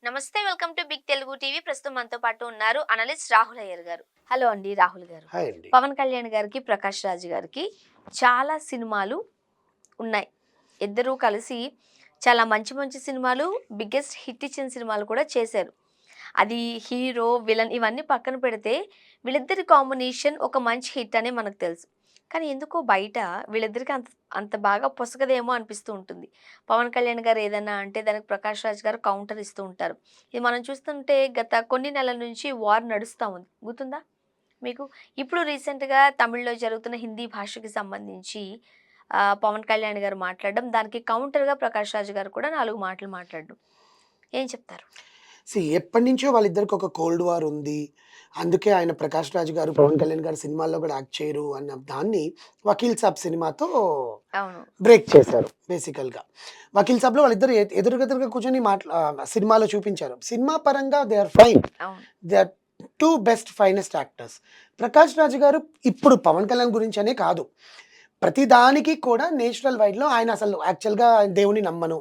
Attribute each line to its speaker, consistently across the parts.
Speaker 1: నమస్తే. Welcome to Big Telugu TV. ప్రస్తుతం మనతో పాటు ఉన్నారు అనలిస్ట్ రాహుల్ అయ్యర్ గారు. హలో అండి రాహుల్ గారు.
Speaker 2: హాయ్ అండి.
Speaker 1: పవన్ కళ్యాణ్ గారికి, ప్రకాష్ రాజ్ గారికి చాలా సినిమాలు ఉన్నాయి. ఇద్దరూ కలిసి చాలా మంచి మంచి సినిమాలు, బిగ్గెస్ట్ హిట్ ఇచ్చిన సినిమాలు కూడా చేశారు. అది హీరో, విలన్ ఇవన్నీ పక్కన పెడితే వీళ్ళిద్దరి కాంబినేషన్ ఒక మంచి హిట్ అనే మనకు తెలుసు. కానీ ఎందుకో బయట వీళ్ళిద్దరికి అంత అంత బాగా పొసగదేమో అనిపిస్తూ ఉంటుంది. పవన్ కళ్యాణ్ గారు ఏదన్నా అంటే దానికి ప్రకాష్ రాజ్ గారు కౌంటర్ ఇస్తూ ఉంటారు. ఇది మనం చూస్తుంటే గత కొన్ని నెలల నుంచి వార్ నడుస్తా ఉంది. గుర్తుందా మీకు? ఇప్పుడు రీసెంట్‌గా తమిళ్‌లో జరుగుతున్న హిందీ భాషకి సంబంధించి పవన్ కళ్యాణ్ గారు మాట్లాడడం, దానికి కౌంటర్‌గా ప్రకాష్ రాజ్ గారు కూడా 4 మాటలు మాట్లాడడం. ఏం చెప్తారు?
Speaker 2: ఎప్పటినుంచో వాళ్ళిద్దరికి ఒక కోల్డ్ వార్ ఉంది. అందుకే ఆయన 'ప్రకాష్ రాజ్' గారు, 'పవన్ కళ్యాణ్' గారు సినిమాల్లో కూడా యాక్ట్ చేయరు అన్న దాన్ని 'వకీల్ సాబ్' సినిమాతో
Speaker 1: అవును.
Speaker 2: బ్రేక్ చేశారు బేసికల్‌గా. 'వకీల్ సాబ్‌లో' వాళ్ళిద్దరు ఎదురుగా కూర్చొని సినిమాలో చూపించారు. సినిమా పరంగా దే ఆర్ ఫైన్.
Speaker 1: అవును.
Speaker 2: They are 2 best finest actors. 'Prakash Raj' గారు ఇప్పుడు 'పవన్ కళ్యాణ్' గురించనే కాదు. ప్రతి దానికి కూడా నేచురల్ వైడ్‌లో ఆయన అసలు యాక్చువల్‌గా దేవుడిని నమ్మను.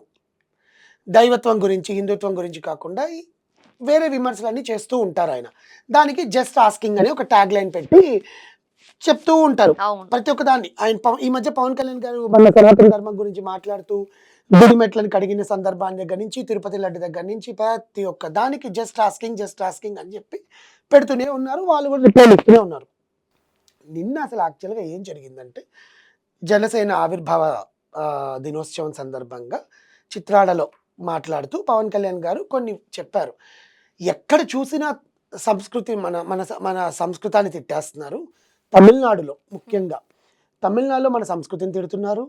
Speaker 2: దైవత్వం గురించి, హిందుత్వం గురించి కాకుండా వేరే విమర్శలన్నీ చేస్తూ ఉంటారాయన. దానికి జస్ట్ ఆస్కింగ్ అని ఒక ట్యాగ్ లైన్ పెట్టి చెప్తూ ఉంటారు.
Speaker 1: అవును.
Speaker 2: ప్రతి ఒక్క దాన్ని. ఈ మధ్య పవన్ కళ్యాణ్ గారు మన సనాతన ధర్మం గురించి మాట్లాడుతూ గుడి మెట్లను కడిగిన సందర్భాన్ని దగ్గర నుంచి, తిరుపతి లడ్డు దగ్గర నుంచి ప్రతి ఒక్క దానికి జస్ట్ ఆస్కింగ్ అని చెప్పి పెడుతూనే ఉన్నారు. వాళ్ళు కూడా రిప్లైలు ఇస్తూనే ఉన్నారు. నిన్న అసలు యాక్చువల్‌గా ఏం జరిగిందంటే, జనసేన ఆవిర్భావ దినోత్సవం సందర్భంగా చిత్రాడలో మాట్లాడుతూ పవన్ కళ్యాణ్ గారు కొన్ని చెప్పారు. ఎక్కడ చూసినా సంస్కృతి మన మన స మన సంస్కృతాన్ని తిట్టేస్తున్నారు. తమిళనాడులో ముఖ్యంగా. తమిళనాడులో మన సంస్కృతిని తిడుతున్నారు.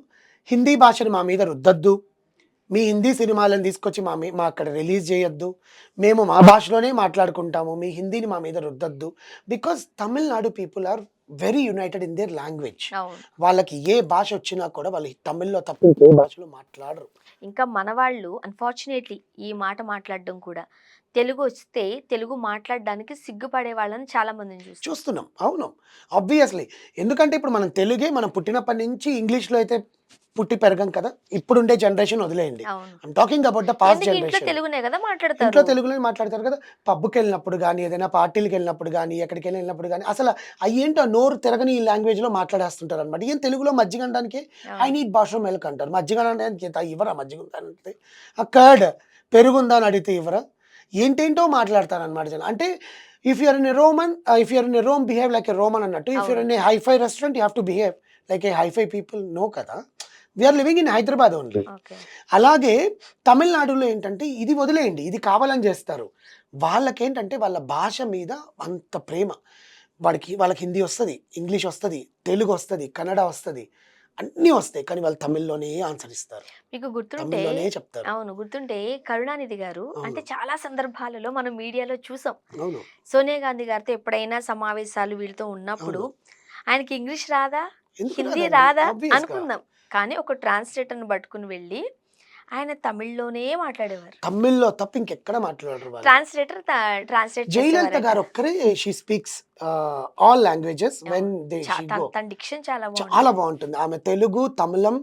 Speaker 2: హిందీ భాషను మా మీద రుద్దొద్దు. మీ హిందీ సినిమాలను తీసుకొచ్చి మా అక్కడ రిలీజ్ చేయొద్దు. మేము మా భాషలోనే మాట్లాడుకుంటాము. మీ హిందీని మా మీద రుద్దొద్దు. Because Tamil Nadu people are very united in their language.
Speaker 1: అవును.
Speaker 2: వాళ్ళకి ఏ భాష వచ్చినా కూడా వాళ్ళు తమిళ్‌లో తప్ప ఇంకే భాషలో మాట్లాడరు.
Speaker 1: ఇంకా మనవాళ్ళు అన్‌ఫార్చునేట్‌లీ ఈ మాట మాట్లాడడం కూడా తెలుగొస్తే తెలుగు మాట్లాడడానికి సిగ్గుపడే వాళ్ళని చాలా మందిని చూస్తాం.
Speaker 2: చూస్తున్నాం. అవును. ఆబ్వియస్‌లీ. ఎందుకంటే ఇప్పుడు మనం తెలుగే మనం పుట్టినప్పటి నుంచి ఇంగ్లీష్‌లో అయితే పుట్టి పెరగం కదా! ఇప్పుడుండే జనరేషన్ వదిలేయండి.
Speaker 1: అవును.
Speaker 2: I'm talking about the past
Speaker 1: ఎందుకు ఇంట్లో
Speaker 2: జనరేషన్.
Speaker 1: తెలుగునే కదా
Speaker 2: ఇంట్లో
Speaker 1: మాట్లాడతారు.
Speaker 2: తెలుగులోనే మాట్లాడతారు కదా! పబ్‌కెళ్ళినప్పుడు గానీ, ఏదైనా పార్టీలకెళ్ళినప్పుడు గానీ, ఎక్కడికైనా ఎళ్ళినప్పుడు గానీ, అసల అయ్యేంటో నోరు తిరగని ఈ లాంగ్వేజ్‌లో మాట్లాడేస్తుంటారనమాట. ఏం తెలుగులో మజ్జిగనడానికి ఐ
Speaker 1: అవును.
Speaker 2: నీడ్ బాత్రూమ్ మిల్క్ అంటారు. మజ్జిగనడానికి ఇవ్వరా మజ్జిగుందా కర్డ్ పెరుగుందా అని అడిగితే ఇవ్వరా? ఏంటేంటో మాట్లాడతారనమాట జనం. అంటే if you are in a Roman if you are in a Rome behave like a Roman అన్నట్టు. ఇఫ్ యూ ఆర్
Speaker 1: అవును.
Speaker 2: In a hi fi restaurant you have to behave like a hi fi people. No కదా! We are living in Hyderabad only.
Speaker 1: Okay.
Speaker 2: అలాగే తమిళనాడులో ఏంటంటే ఇది వదిలేయండి. ఇది కావాలని జేస్తారు. వాళ్ళకేంటంటే వాళ్ళ భాష మీద అంత ప్రేమ. వాళ్ళకి హిందీ వస్తది, ఇంగ్లీష్ వస్తది, తెలుగొస్తది, కన్నడ వస్తది. అన్నీ వస్తాయి. కానీ వాళ్ళు తమిళ్‌లోనే ఆన్సర్ ఇస్తారు.
Speaker 1: మీకు గుర్తుంటే
Speaker 2: తమిళ్‌లోనే చెప్తారు.
Speaker 1: అవును. గుర్తుంటే కరుణానిధి గారు అంటే
Speaker 2: అవును.
Speaker 1: చాలా సందర్భాలలో మనం మీడియాలో చూసాం.
Speaker 2: అవును.
Speaker 1: సోనియా గాంధీ గారితో ఎప్పుడైనా సమావేశాలు వీళ్ళతో ఉన్నప్పుడు
Speaker 2: అవును.
Speaker 1: ఆయనకి ఇంగ్లీష్ రాదా?
Speaker 2: ఎందుకు
Speaker 1: హిందీ
Speaker 2: రాదండి?
Speaker 1: రాదా?
Speaker 2: ఆబ్వియస్‌గా.
Speaker 1: అనుకుందాం. కానీ ఒక ట్రాన్స్‌లేటర్‌ని పట్టుకొని వెళ్ళి ఆయన తమిళ్‌లోనే మాట్లాడేవారు.
Speaker 2: తమిళ్‌లో తప్ప ఇంకెక్కడ మాట్లాడరు వాళ్ళు.
Speaker 1: ట్రాన్స్‌లేటర్ ట్రాన్స్‌లేట్
Speaker 2: జయలలిత
Speaker 1: చేసేవారట.
Speaker 2: గారు ఒక్కరే she speaks all languages when
Speaker 1: అవును.
Speaker 2: She go.
Speaker 1: తన డిక్షన్ చాలా
Speaker 2: చాలా
Speaker 1: బావుంటుంది.
Speaker 2: బావుంటుంది. ఆమె తెలుగు, తమిళం,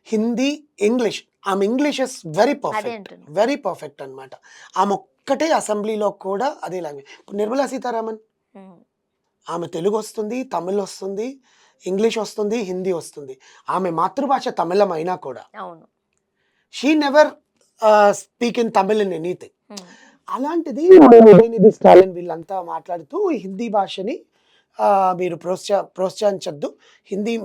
Speaker 2: హిందీ, ఇంగ్లీష్. ఆమె ఇంగ్లీష్ ఇస్ వెరీ
Speaker 1: అదే
Speaker 2: పర్ఫెక్ట్.
Speaker 1: అంటున్నా.
Speaker 2: వెరీ పర్ఫెక్ట్ అన్నమాట. ఆమె ఒక్కటే అసెంబ్లీలో కూడా అదే లాంగ్వేజ్. ఇప్పుడు నిర్మలా సీతారామన్
Speaker 1: హ్మ్.
Speaker 2: ఆమె తెలుగొస్తుంది, తమిళొస్తుంది, ఇంగ్లీష్ వస్తుంది, హిందీ వస్తుంది. ఆమె మాతృభాష తమిళం అయినా కూడా.
Speaker 1: అవును.
Speaker 2: She never speak in Tamil in anything.
Speaker 1: హ్మ్.
Speaker 2: అలాంటిది మన ఉదయనిధి స్టాలిన్ వీళ్ళంతా మాట్లాడుతూ హిందీ భాషని మీరు ప్రోత్సహించొద్దు.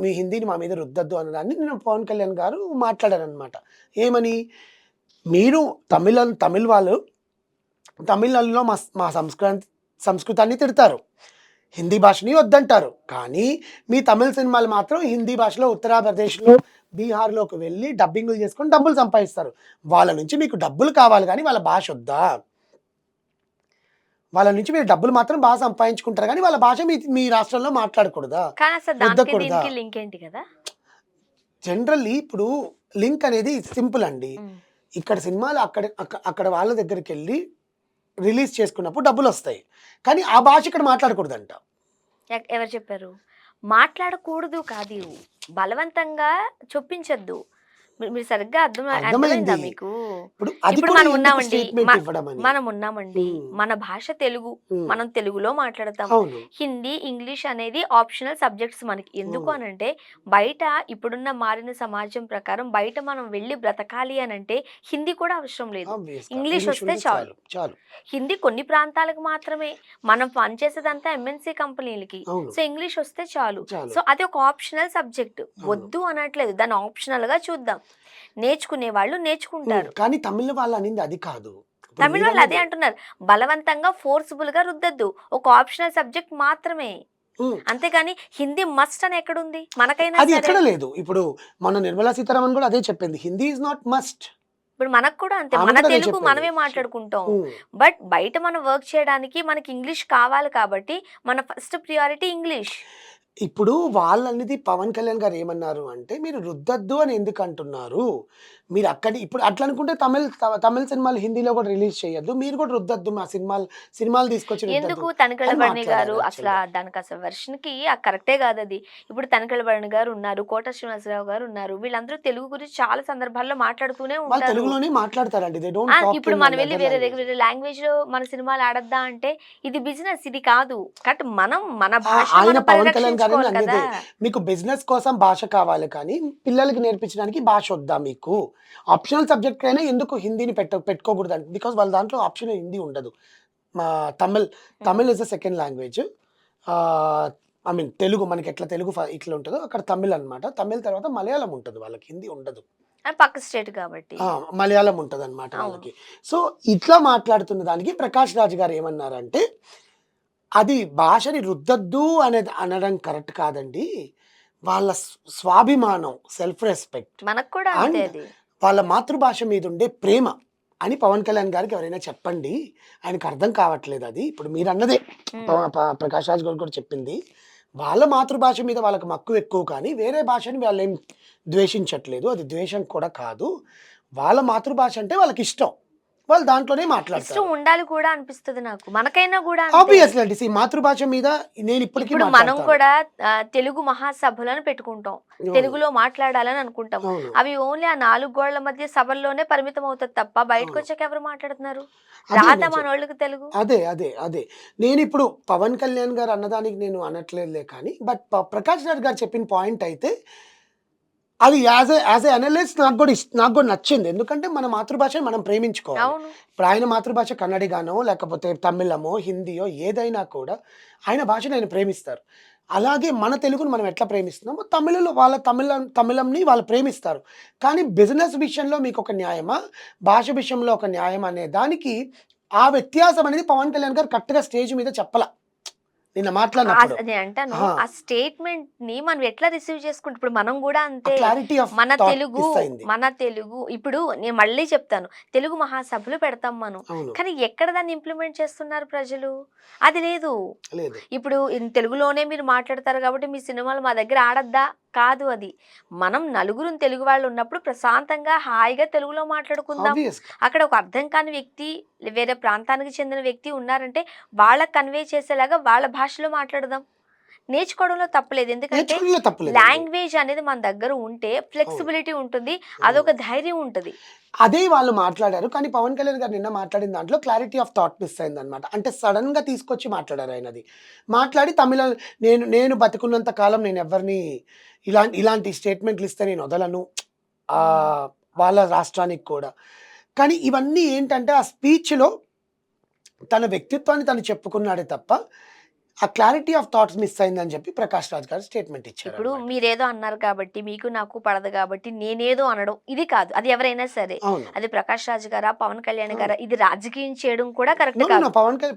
Speaker 2: మీ హిందీని మా మీద రుద్దొద్దు అన్నదాన్ని నిన్న పవన్ కళ్యాణ్ గారు మాట్లాడారనమాట. ఏమని? మీరు తమిళ్ వాళ్ళు తమిళంలో మా సంస్కృతాన్ని తిడతారు. హిందీ భాషని వద్దంటారు. కానీ మీ తమిళ్ సినిమాలు మాత్రం హిందీ భాషలో ఉత్తరప్రదేశ్‌లో, బీహార్‌లోకి వెళ్ళి డబ్బింగులు చేసుకొని డబ్బులు సంపాదిస్తారు. వాళ్ళ నుంచి మీకు డబ్బులు కావాలి గానీ వాళ్ళ భాష వద్దా? వాళ్ళ నుంచి మీరు డబ్బులు మాత్రం బాగా సంపాదించుకుంటారు గానీ వాళ్ళ భాష మీ రాష్ట్రంలో మాట్లాడకూడదా?
Speaker 1: కానీ అసలు దానికి
Speaker 2: రుద్దకూడదా?
Speaker 1: దీనికి లింక్ ఏంటి కదా?
Speaker 2: జనరల్లీ ఇప్పుడు లింక్ అనేది సింపుల్ అండి.
Speaker 1: హ్మ్.
Speaker 2: ఇక్కడ సినిమాలు అక్కడ వాళ్ళ దగ్గరికెళ్ళి రిలీజ్ చేసుకున్నప్పుడు డబ్బులొస్తాయి. కానీ ఆ భాష ఇక్కడ మాట్లాడకూడదంట.
Speaker 1: ఎవరు చెప్పారు? మాట్లాడకూడదు కాదు. బలవంతంగా చొప్పించొద్దు. మీరు సరిగ్గా అర్థమైందా
Speaker 2: అర్థమైంది.
Speaker 1: మీకు?
Speaker 2: ఇప్పుడు అది
Speaker 1: ఇప్పుడు
Speaker 2: కూడా
Speaker 1: మనం
Speaker 2: ఎందుకు
Speaker 1: ఉన్నామండి.
Speaker 2: స్టేట్మెంట్ ఇవ్వడం అని.
Speaker 1: మనం ఉన్నామండి.
Speaker 2: హ్మ్.
Speaker 1: మన భాష తెలుగు.
Speaker 2: హ్మ్.
Speaker 1: మనం తెలుగులో మాట్లాడతాం.
Speaker 2: అవును.
Speaker 1: హిందీ, ఇంగ్లీష్ అనేది ఆప్షనల్ సబ్జెక్ట్స్ మనకి. ఎందుకు
Speaker 2: అవును.
Speaker 1: అనంటే బయట ఇప్పుడున్న మారిన సమాజం ప్రకారం బయట మనం వెళ్లి బ్రతకాలి అనంటే హిందీ కూడా అవసరం లేదు.
Speaker 2: ఆబ్వియస్‌గా.
Speaker 1: ఇంగ్లీష్
Speaker 2: ఇంగ్లీష్
Speaker 1: వస్తే
Speaker 2: ఉంటే
Speaker 1: చాలు.
Speaker 2: చాలు. చాలు.
Speaker 1: హిందీ కొన్ని ప్రాంతాలకు మాత్రమే. మనం పనిచేసేదంతా ఎంఎన్‌సి కంపెనీలకి.
Speaker 2: అవును.
Speaker 1: సో, ఇంగ్లీష్ వస్తే చాలు.
Speaker 2: చాలు.
Speaker 1: సో, అది ఒక ఆప్షనల్ సబ్జెక్ట్.
Speaker 2: అవును.
Speaker 1: వద్దు అనట్లేదు. దాన్ని ఆప్షనల్‌గా చూద్దాం. నేర్చుకునే వాళ్ళు నేర్చుకుంటారు.
Speaker 2: కానీ తమిళ్ వాళ్ళనింది అది కాదు. ఇప్పుడు
Speaker 1: తమిళ్ వాళ్ళు అదే
Speaker 2: మీరన్నది
Speaker 1: అంటున్నారు. బలవంతంగా ఫోర్స్‌బుల్‌గా రుద్దొద్దు. ఒక ఆప్షనల్ సబ్జెక్ట్ మాత్రమే.
Speaker 2: హ్మ్.
Speaker 1: అంతేగాని హిందీ మస్ట్ అని ఎక్కడుంది? మనకైనా
Speaker 2: అది
Speaker 1: సరే.
Speaker 2: ఎక్కడ లేదు. ఇప్పుడు మన నిర్మలా సీతారామన్ గూడా అదే చెప్పింది. Hindi is not must.
Speaker 1: ఇప్పుడు మనకు కూడా అంతే.
Speaker 2: ఆమె
Speaker 1: మన
Speaker 2: కూడా అదే
Speaker 1: తెలుగు
Speaker 2: చెప్పింది.
Speaker 1: మనమే మాట్లాడుకుంటాం.
Speaker 2: హ్మ్.
Speaker 1: బట్ బయట మనం వర్క్ చేయడానికి మనకి ఇంగ్లీష్ కావాలి కాబట్టి మన ఫస్ట్ ప్రియారిటీ ఇంగ్లీష్.
Speaker 2: ఇప్పుడు వాళ్ళనేది పవన్ కళ్యాణ్ గారు ఏమన్నారు అంటే, "మీరు రుద్దొద్దు అని ఎందుకంటున్నారు? మీరు అక్కడి ఇప్పుడు అట్లా అనుకుంటే తమిళ్ సినిమాలు హిందీలో కూడా రిలీజ్ చేయొద్దు. మీరు కూడా రుద్దొద్దు మా సినిమాలు తీసుకొచ్చి రుద్దొద్దు"
Speaker 1: ఎందుకు 'తనికెళ్ళ
Speaker 2: అని
Speaker 1: భరణి' గారు
Speaker 2: మాట్లాడారు యాక్చువల్‌గా.
Speaker 1: దానికసలు వెర్షన్‌కి కరెక్టే కాదది. ఇప్పుడు 'తనికెళ్ళ భరణి' గారు ఉన్నారు. 'కోట శ్రీనివాసరావు' గారు ఉన్నారు. వీళ్ళందరూ తెలుగు గురించి చాలా సందర్భాల్లో మాట్లాడుతూనే
Speaker 2: వాళ్ళు
Speaker 1: ఉంటారు.
Speaker 2: తెలుగులోనే మాట్లాడతారండి. దే డోంట్ టాక్
Speaker 1: ఇప్పుడు
Speaker 2: ఇన్
Speaker 1: మనం వెళ్లి
Speaker 2: అదర్
Speaker 1: వేరే
Speaker 2: లాంగ్వేజ్.
Speaker 1: వేరే లాంగ్వేజ్‌లో మన సినిమాలు ఆడొద్దా అంటే ఇది బిజినెస్ ఇది కాదు. కాబట్టి మనం మన భాషను
Speaker 2: ఆయన
Speaker 1: మనం
Speaker 2: పవన్ కళ్యాణ్ గారని
Speaker 1: పరిరక్షించుకోవాలి కదా!
Speaker 2: అనేదే. మీకు బిజినెస్ కోసం భాష కావాలి కానీ, పిల్లలకి నేర్పించడానికి భాషొద్దా మీకు? ఆప్షనల్ సబ్జెక్ట్ అయినా ఎందుకు హిందీని పెట్టుకోకూడదండి. బికాజ్ వాళ్ళ దాంట్లో ఆప్షన్ హిందీ ఉండదు. మా తమిళ్,
Speaker 1: హ్మ్.
Speaker 2: Tamil is the second language. ఆహ్, ఐ మీన్ తెలుగు మనకెట్లా తెలుగు ఇట్లా ఉంటదో అక్కడ తమిళ్ అన్నమాట. తమిళ్ తర్వాత మలయాళం ఉంటది వాళ్ళకి. హిందీ ఉండదు.
Speaker 1: అది పక్క స్టేట్ కాబట్టి.
Speaker 2: ఆ! మలయాళం ఉంటదన్నమాట
Speaker 1: అవును.
Speaker 2: వాళ్ళకి. సో, ఇట్లా మాట్లాడుతున్న దానికి ప్రకాష్ రాజ్ గారు ఏమన్నారంటే, అది భాషని రుద్దొద్దు అనడం కరెక్ట్ కాదండి. వాళ్ళ స్వాభిమానం, సెల్ఫ్ రెస్పెక్ట్
Speaker 1: మనకు కూడా అంతే
Speaker 2: అండ్
Speaker 1: అది.
Speaker 2: వాళ్ళ మాతృభాష మీదుండే ప్రేమ అని పవన్ కళ్యాణ్ గారికి ఎవరైనా చెప్పండి. ఆయనకు అర్థం కావట్లేదది. ఇప్పుడు మీరన్నదే ప
Speaker 1: హ్మ్.
Speaker 2: ప ప్రకాష్ రాజ్ గారు కూడా చెప్పింది. వాళ్ళ మాతృభాష మీద వాళ్ళకి మక్కువ ఎక్కువ కానీ, వేరే భాషని వాళ్ళేం ద్వేషించట్లేదు. అది ద్వేషం కూడా కాదు. వాళ్ళ మాతృభాష అంటే వాళ్ళకిష్టం. వాళ్ళు దాంట్లోనే
Speaker 1: ఇష్టం
Speaker 2: మాట్లాడతారు.
Speaker 1: ఉండాలి కూడా అనిపిస్తది నాకు. మనకైనా గూడా అంతే.
Speaker 2: ఆబ్వియస్లీ అండి. మాతృభాష మీద నేనిప్పటికి
Speaker 1: ఇప్పుడు మనం
Speaker 2: మాట్లాడతాను.
Speaker 1: కూడా తెలుగు మహాసభలను పెట్టుకుంటాం.
Speaker 2: అవును.
Speaker 1: తెలుగులో మాట్లాడాలని అనుకుంటాం.
Speaker 2: అవును.
Speaker 1: అవి ఓన్లీ ఆ 4 గోడల మధ్య సభల్లోనే పరిమితం అవుతది తప్ప
Speaker 2: అవును.
Speaker 1: బయటకొచ్చాక ఎవరు మాట్లాడుతున్నారు?
Speaker 2: అదే
Speaker 1: రాదా
Speaker 2: నేను
Speaker 1: మనోళ్ళకి తెలుగు?
Speaker 2: అదే. నేనిప్పుడు పవన్ కళ్యాణ్ గారు అన్నదానికి నేను అనట్లేదులే కానీ, బట్ ప్రకాష్ రాజ్ గారు చెప్పిన పాయింట్ అయితే, అది యాజ్ ఎ అనలిస్ట్ నాకు గూడా నచ్చింది. ఎందుకంటే మన మాతృభాషని మనం ప్రేమించుకోవాలి.
Speaker 1: అవును.
Speaker 2: ఇప్పుడు ఆయన మాతృభాష కన్నడిగానో, లేకపోతే తమిళమో, హిందీయో ఏదైనా కూడా ఆయన భాషని ఆయన ప్రేమిస్తారు. అలాగే మన తెలుగుని మనం ఎట్లా ప్రేమిస్తున్నామో తమిళులు వాళ్ళ తమిళంని వాళ్ళు ప్రేమిస్తారు. కానీ బిజినెస్ విషయంలో మీకొక న్యాయమా? భాష విషయంలో ఒక న్యాయమా అనే దానికి ఆ వ్యత్యాసం అనేది పవన్ కళ్యాణ్ గారు కరెక్ట్‌గా స్టేజ్ మీద చెప్పల. నిన్న మాట్లాడినప్పుడు.
Speaker 1: నేనంటాను
Speaker 2: ఆ!
Speaker 1: ఆ స్టేట్‌మెంట్‌ని మనం ఎట్లా రిసీవ్ చేసుకుంటాం. ఇప్పుడు మనం గూడా
Speaker 2: ఆ
Speaker 1: అంతే.
Speaker 2: క్లారిటీ ఆఫ్
Speaker 1: మన
Speaker 2: థాట్
Speaker 1: తెలుగు,
Speaker 2: మిస్ అయింది.
Speaker 1: మన తెలుగు ఇప్పుడు నేను మళ్ళీ చెప్తాను. తెలుగు మహాసభలు పెడతాం మనం.
Speaker 2: అవును.
Speaker 1: కానీ ఎక్కడ దాన్ని ఇంప్లిమెంట్ చేస్తున్నారు ప్రజలు? అది లేదు.
Speaker 2: లేదు.
Speaker 1: ఇప్పుడు తెలుగులోనే మీరు మాట్లాడతారు కాబట్టి మీ సినిమాలు మా దగ్గర ఆడొద్దా? కాదు అది. మనం నలుగురం తెలుగు వాళ్ళు ఉన్నప్పుడు ప్రశాంతంగా, హాయిగా తెలుగులో మాట్లాడుకుందాం.
Speaker 2: ఆబ్వియస్‌గా.
Speaker 1: అక్కడ ఒక అర్థం కాని వ్యక్తి, వేరే ప్రాంతానికి చెందిన వ్యక్తి ఉన్నారంటే వాళ్ళకి కన్వే చేసేలాగా వాళ్ళ భాషలో మాట్లాడదాం. నేర్చుకోవడంలో తప్పులేదు. ఎందుకంటే
Speaker 2: నేర్చుకోవడంలో తప్పులేదండి.
Speaker 1: లాంగ్వేజ్ అనేది మన దగ్గర ఉంటే
Speaker 2: అవును.
Speaker 1: ఫ్లెక్సిబిలిటీ ఉంటుంది.
Speaker 2: అవును.
Speaker 1: అదొక ధైర్యం ఉంటది.
Speaker 2: అదే వాళ్ళు మాట్లాడారు. కానీ పవన్ కళ్యాణ్ గారు నిన్న మాట్లాడిన దాంట్లో క్లారిటీ ఆఫ్ థాట్ మిస్ అయిందన్నమాట. అంటే సడెన్‌గా తీసుకొచ్చి మాట్లాడారు ఆయనది. మాట్లాడి నేను బతికున్నంత కాలం నేనెవ్వరిని ఇలాంటి స్టేట్మెంట్‌లు ఇస్తే నేను వదలను.
Speaker 1: హ్మ్.
Speaker 2: ఆహ్, వాళ్ళ రాష్ట్రానికి కూడా. కానీ ఇవన్నీ ఏంటంటే ఆ స్పీచ్‌లో తన వ్యక్తిత్వాన్ని తను చెప్పుకున్నాడే తప్ప, ఆ క్లారిటీ ఆఫ్ థాట్స్ మిస్ అయిందని చెప్పి ప్రకాష్ రాజ్ గారు స్టేట్మెంట్
Speaker 1: ఇప్పుడు
Speaker 2: ఇచ్చారన్నమాట.
Speaker 1: మీరేదో అన్నారు కాబట్టి, మీకు నాకు పడదు కాబట్టి, నేనేదో అనడం ఇది కాదు. అది ఎవరైనా సరే.
Speaker 2: అవును.
Speaker 1: అది ప్రకాష్ రాజ్ గారా, పవన్ కళ్యాణ్
Speaker 2: అవును.
Speaker 1: గారా, ఇది రాజకీయం చేయడం కూడా కరెక్ట్
Speaker 2: నో.
Speaker 1: కాదు.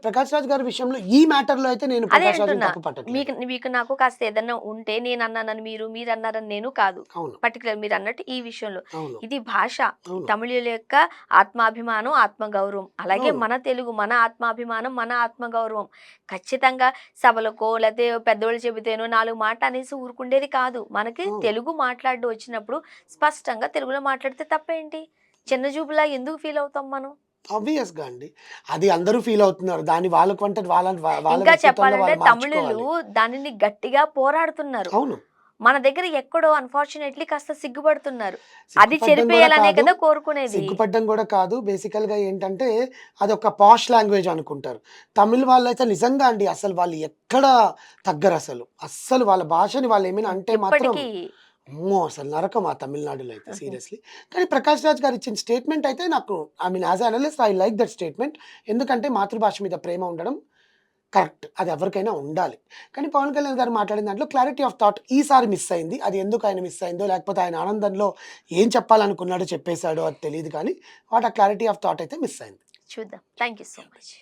Speaker 2: ప్రకాష్ రాజ్ గారి విషయంలో ఈ మ్యాటర్‌లో అయితే నేను
Speaker 1: అదే
Speaker 2: ప్రకాష్ రాజ్‌ని
Speaker 1: అంటున్నా.
Speaker 2: తప్పు పట్టట్లేదు.
Speaker 1: మీకు మీకు నాకు కాస్త ఏదన్నా ఉంటే నేనన్నానని మీరు, మీరన్నారని నేను కాదు.
Speaker 2: అవును.
Speaker 1: పర్టిక్యులర్ మీరన్నట్టు ఈ విషయంలో.
Speaker 2: అవును.
Speaker 1: ఇది భాష.
Speaker 2: అవును.
Speaker 1: తమిళుల యొక్క ఆత్మాభిమానం, ఆత్మగౌరవం. అలాగే
Speaker 2: అవును.
Speaker 1: మన తెలుగు, మన ఆత్మాభిమానం, మన ఆత్మగౌరవం. ఖచ్చితంగా సభలకో లేతే పెద్దోళ్ళు చెబితేనో 4 మాటలు అనేసి ఊరుకుండేది కాదు. మనకి
Speaker 2: అవును.
Speaker 1: తెలుగు మాట్లాడడం వచ్చినప్పుడు స్పష్టంగా తెలుగులో మాట్లాడితే తప్పేంటి? చిన్న చూపులా ఎందుకు ఫీల్ అవుతాం మనం?
Speaker 2: ఆబ్వియస్‌గా అండి. అది అందరూ ఫీల్ అవుతున్నారు. దాన్ని వాళ్ళ
Speaker 1: ఇంకా
Speaker 2: వ్యక్తిత్వంలో
Speaker 1: చెప్పాలంటే
Speaker 2: వాళ్ళు
Speaker 1: తమిళులు
Speaker 2: మార్చుకోవాలి.
Speaker 1: దానిని గట్టిగా పోరాడుతున్నారు.
Speaker 2: అవును.
Speaker 1: మన దగ్గర ఎక్కడో అన్ఫార్చునేట్లీ కాస్త సిగ్గుపడుతున్నారు. అది
Speaker 2: సిగ్గుపడ్డం కూడా
Speaker 1: చెరిపేయాలనే
Speaker 2: కాదు.
Speaker 1: కదా కోరుకునేది.
Speaker 2: సిగ్గుపడ్డం కూడా కాదు. బేసికల్‌గా ఏంటంటే అదొక పాష్ లాంగ్వేజ్ అనుకుంటారు. తమిళ్ వాళ్ళైతే నిజంగా అండి అసలు వాళ్ళు ఎక్కడ తగ్గరసలు. అస్సలు వాళ్ళ భాషని వాళ్ళేమైనా అంటే మాత్రం
Speaker 1: ఇప్పటికీ
Speaker 2: అమ్మో! అసలు నరకం ఆ తమిళనాడులో అయితే సీరియస్‌లీ. కానీ 'ప్రకాష్ రాజ్' గారు ఇచ్చిన స్టేట్‌మెంట్ అయితే నాకు I mean as a analyst I like that statement. ఎందుకంటే మాతృభాష మీద ప్రేమ ఉండడం కరెక్ట్. అది ఎవరికైనా ఉండాలి. కానీ పవన్ కళ్యాణ్ గారు మాట్లాడిన దాంట్లో క్లారిటీ ఆఫ్ థాట్ ఈసారి మిస్ అయింది. అది ఎందుకు ఆయన మిస్ అయిందో, లేకపోతే ఆయన ఆనందంలో ఏం చెప్పాలనుకున్నాడో చెప్పేసాడో అది తెలీదు కానీ, వాట్ ఆ క్లారిటీ ఆఫ్ థాట్ అయితే మిస్ అయింది.
Speaker 1: చూద్దాం. Thank you so much.